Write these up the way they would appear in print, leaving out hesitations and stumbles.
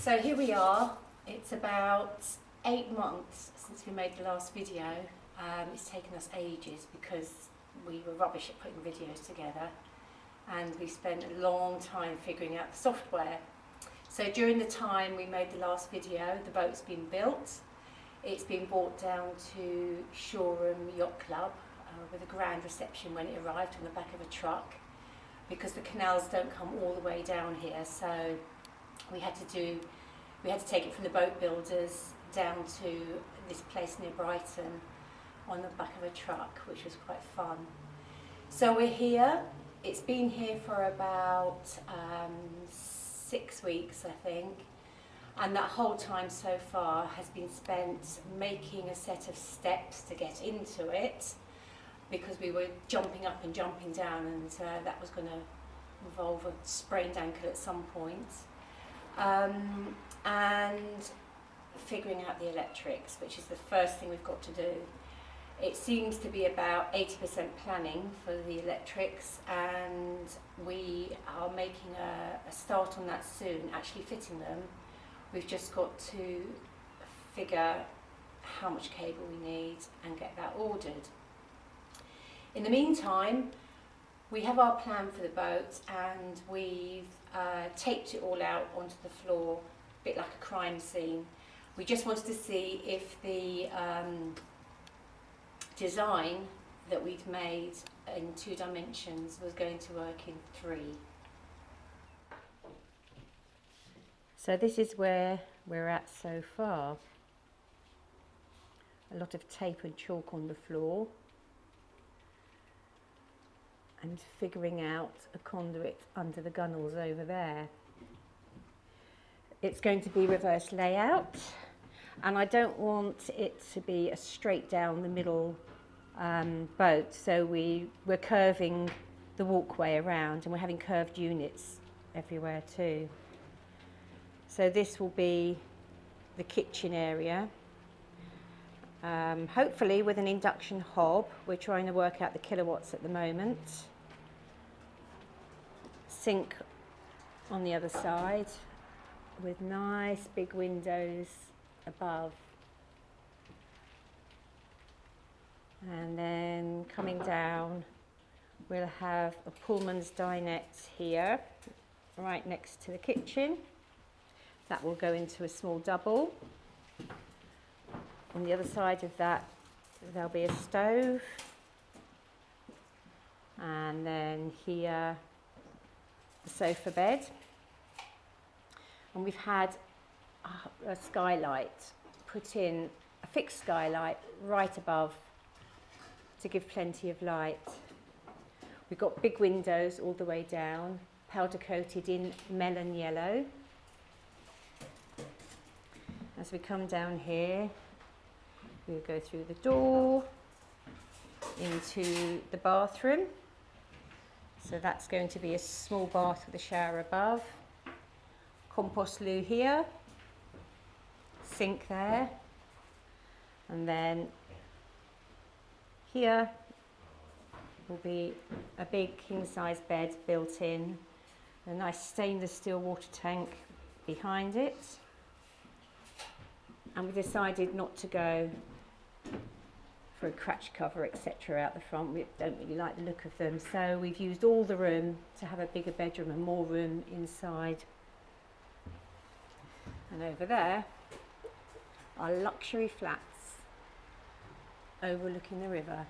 So here we are. It's about 8 months since we made the last video. It's taken us ages because we were rubbish at putting videos together, and we spent a long time figuring out the software. So during the time we made the last video, the boat's been built. It's been brought down to Shoreham Yacht Club with a grand reception when it arrived on the back of a truck, because the canals don't come all the way down here. So we had to take it from the boat builders down to this place near Brighton on the back of a truck, which was quite fun. So we're here. It's been here for about 6 weeks, I think, and that whole time so far has been spent making a set of steps to get into it, because we were jumping up and jumping down, and that was going to involve a sprained ankle at some point. And figuring out the electrics, which is the first thing we've got to do. It seems to be about 80% planning for the electrics, and we are making a start on that soon, actually fitting them. We've just got to figure how much cable we need and get that ordered. In the meantime, we have our plan for the boat, and we've taped it all out onto the floor, a bit like a crime scene. We just wanted to see if the design that we'd made in 2 dimensions was going to work in 3. So this is where we're at so far. A lot of tape and chalk on the floor, and figuring out a conduit under the gunnels over there. It's going to be reverse layout, and I don't want it to be a straight down the middle boat, so we're curving the walkway around, and we're having curved units everywhere too. So this will be the kitchen area, hopefully with an induction hob. We're trying to work out the kilowatts at the moment. Sink on the other side with nice big windows above, and then coming down we'll have a Pullman's dinette here right next to the kitchen. That will go into a small double. On the other side of that there'll be a stove, and then here the sofa bed, and we've had a skylight put in, a fixed skylight right above to give plenty of light. We've got big windows all the way down, powder coated in melon yellow. As we come down here, we'll go through the door into the bathroom. So that's going to be a small bath with a shower above. Compost loo here, sink there, and then here will be a big king-size bed built in, a nice stainless steel water tank behind it. And we decided not to go for a cratch cover, etc. out the front. We don't really like the look of them, so we've used all the room to have a bigger bedroom and more room inside. And over there are luxury flats overlooking the river.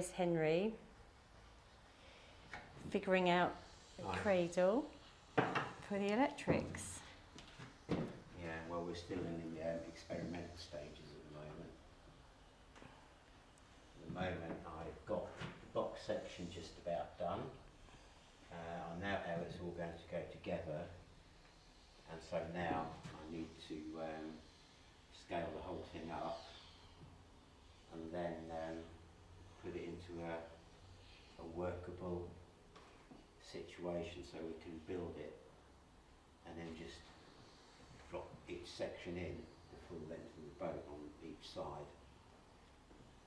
is Henry figuring out the cradle for the electrics. Yeah, well, we're still in the experimental stages at the moment. At the moment, I've got the box section just about done. I know how it's all going to go together, and so now I need to scale the whole thing up and then put it into a workable situation so we can build it and then just drop each section in the full length of the boat on each side.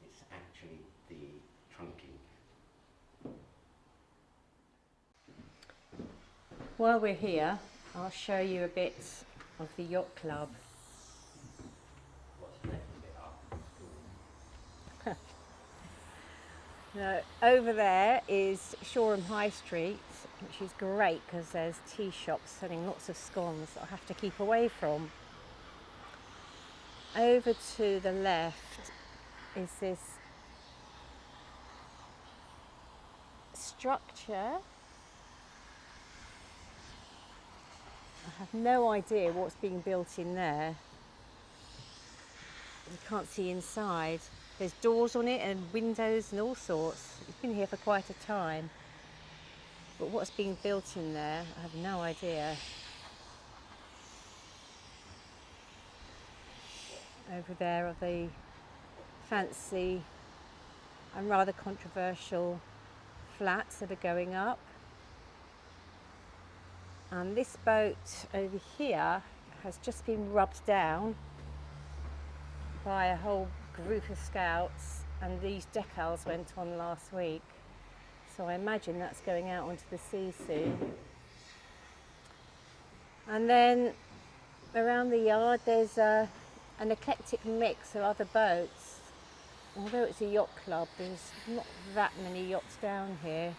It's actually the trunking. While we're here, I'll show you a bit of the yacht club. What's left of it up? Now, over there is Shoreham High Street, which is great because there's tea shops selling lots of scones that I have to keep away from. Over to the left is this structure. I have no idea what's being built in there. You can't see inside. There's doors on it and windows and all sorts. It's been here for quite a time. But what's being built in there, I have no idea. Over there are the fancy and rather controversial flats that are going up. And this boat over here has just been rubbed down by a whole group of scouts, and these decals went on last week. So I imagine that's going out onto the sea soon. And then around the yard there's an eclectic mix of other boats. Although it's a yacht club, there's not that many yachts down here.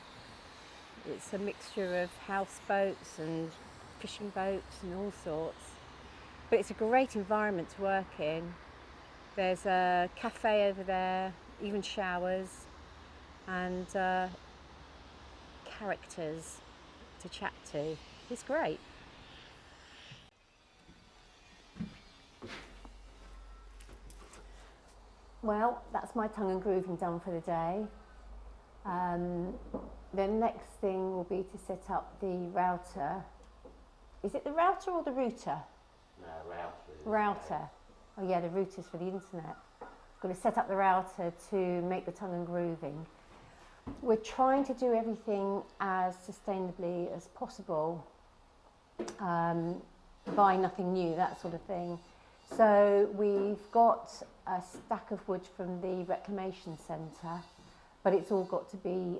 It's a mixture of houseboats and fishing boats and all sorts. But it's a great environment to work in. There's a cafe over there, even showers, and characters to chat to. It's great. Well, that's my tongue and grooving done for the day. The next thing will be to set up the router. Is it the router or the router? No, router. Router. Oh yeah, the router's for the internet. I'm going to set up the router to make the tongue and grooving. We're trying to do everything as sustainably as possible, buy nothing new, that sort of thing. So we've got a stack of wood from the reclamation centre, but it's all got to be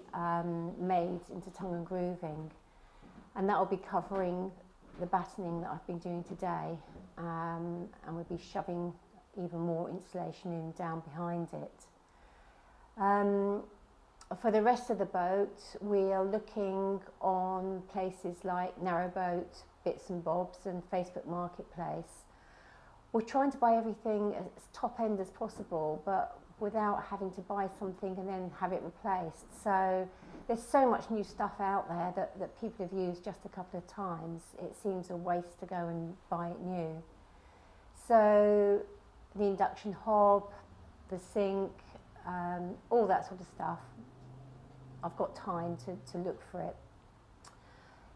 made into tongue and grooving, and that will be covering the battening that I've been doing today, and we'll be shoving even more insulation in down behind it. For the rest of the boat, we are looking on places like Narrowboat, Bits and Bobs and Facebook Marketplace. We're trying to buy everything as top end as possible, but without having to buy something and then have it replaced. So there's so much new stuff out there that people have used just a couple of times. It seems a waste to go and buy it new. So the induction hob, the sink, all that sort of stuff, I've got time to look for it.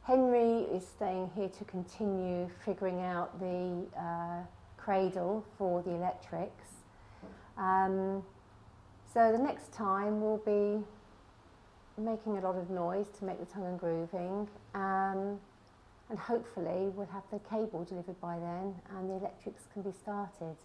Henry is staying here to continue figuring out the cradle for the electrics. So the next time we'll be making a lot of noise to make the tongue and grooving, and hopefully we'll have the cable delivered by then and the electrics can be started.